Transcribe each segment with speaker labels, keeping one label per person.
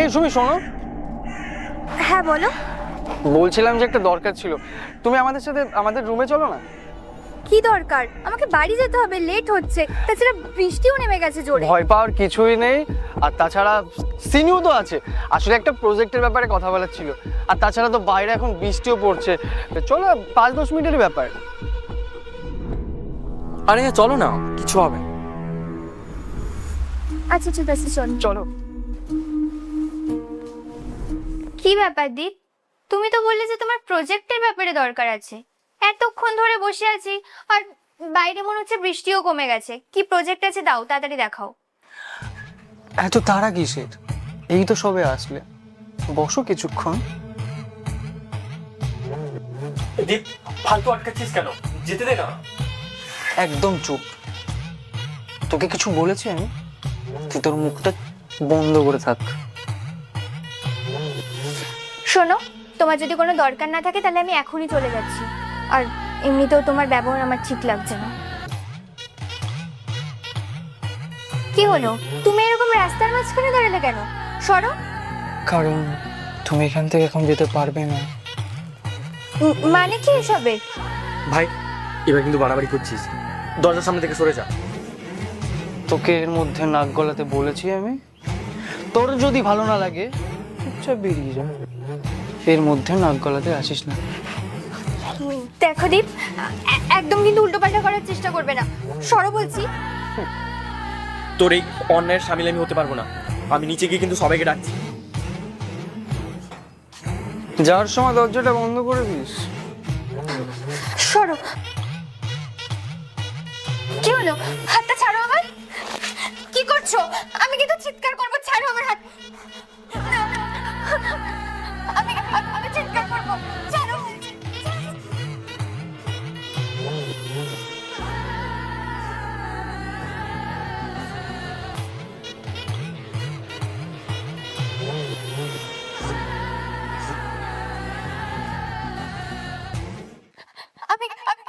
Speaker 1: এই সুমি শোনো।
Speaker 2: হ্যাঁ বলো।
Speaker 1: বলছিলাম যে একটা দরকার ছিল, তুমি আমাদের সাথে আমাদের রুমে চলো না।
Speaker 2: কি দরকার? আমাকে বাড়ি যেতে হবে, লেট হচ্ছে। তাছাড়া বৃষ্টিও নেমে গেছে জোরে।
Speaker 1: ভয় পাওয়ার কিছুই নেই, আর তাছাড়া সিনিও তো আছে। আসলে একটা প্রজেক্টের ব্যাপারে কথা বলার ছিল, আর তাছাড়া তো বাইরে এখন বৃষ্টিও পড়ছে। চলো 5-10 মিনিটের ব্যাপার।
Speaker 3: আরে চলো না, কিছু হবে।
Speaker 2: আচ্ছা ঠিক আছে চল।
Speaker 1: চলো।
Speaker 2: কি ব্যাপার দীপ, তুমি তো বললে যে তোমার প্রজেক্টের ব্যাপারে দরকার আছে। এতক্ষণ ধরে বসে আছি আর বাইরে মনে হচ্ছে বৃষ্টিও কমে গেছে। কি প্রজেক্ট আছে দাও, তাড়াতাড়ি দেখাও।
Speaker 1: এত তাড়া কিসের? এই তো সবে আসলে, বসো কিছুক্ষণ।
Speaker 3: দীপ, ফালতু আটকাচ্ছিস কেন? যেতে দে না।
Speaker 1: একদম চুপ। তোকে কিছু বলেছি আমি? তুই তোর মুখটা বন্ধ করে থাক।
Speaker 2: শোনো, তোমার যদি কোনো দরকার না থাকে তাহলে আমি এখনই চলে যাচ্ছি। আর এমনিতেও তোমার ব্যবহার আমার ঠিক লাগছে না। কি হলো, তুমি এরকম রাস্তার মাঝখানে দাঁড়ালে কেন? সরো।
Speaker 1: কারণ তুমি এখান থেকে এখন যেতে পারবে না।
Speaker 2: মানে কি এসবের?
Speaker 3: ভাই, এবার কিন্তু বাড়াবাড়ি করছিস। দরজার সামনে থেকে সরে যা।
Speaker 1: তোকে এর মধ্যে নাক গলাতে বলেছি আমি? তোর যদি ভালো না লাগে চুপচাপ বেরিয়ে যা, এর মধ্যে নাক গলাতে আসিস না।
Speaker 2: দেখো দীপ, একদম কিন্তু উল্টোপাল্টা করার চেষ্টা করবে না। সরো বলছি।
Speaker 3: তোর এই অন্যায়ের সামিল আমি হতে পারবো না। আমি নিচে গিয়ে কিন্তু সবাইকে ডাকছি।
Speaker 1: যাওয়ার সময় দরজাটা বন্ধ করে দিস।
Speaker 2: সরো। কি হলো, হাতটা ছাড়ো আমার। কি করছো? আমি কিন্তু চিৎকার করবো, ছাড়ো আমার হাত। আমি আমি চিৎকার করবো, ছাড়ো বলছি।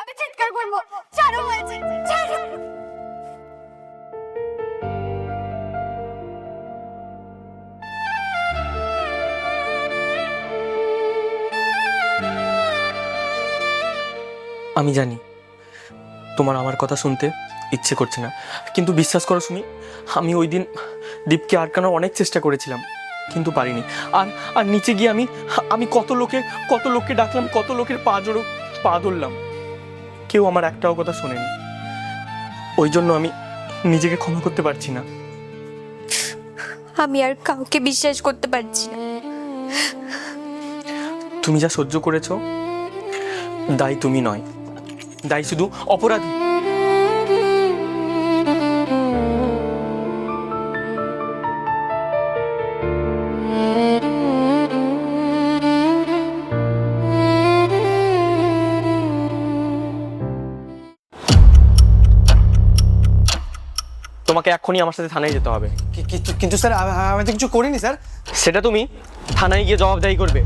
Speaker 2: আমি চিৎকার করবো, ছাড়ো বলছি, ছাড়ো।
Speaker 3: আমি জানি তোমার আমার কথা শুনতে ইচ্ছে করছে না, কিন্তু বিশ্বাস করো সুমি, আমি ওই দিন দীপকে আটকানোর অনেক চেষ্টা করেছিলাম, কিন্তু পারিনি। আর আর নিচে গিয়ে আমি কত লোককে ডাকলাম, কত লোকের পা ধরলাম, কেউ আমার একটাও কথা শোনেনি। ওই জন্য আমি নিজেকে ক্ষমা করতে পারছি না।
Speaker 2: আমি আর কাউকে বিশ্বাস করতে পারছি না।
Speaker 3: তুমি যা সহ্য করেছো, দায়ী তুমি নয়, দায়ী শুধু অপরাধী। তোমাকে এক্ষুনি আমার সাথে থানায় যেতে হবে।
Speaker 1: কিন্তু স্যার আমি তো কিছু করিনি স্যার।
Speaker 3: সেটা তুমি থানায় গিয়ে জবাবদাহি করবে।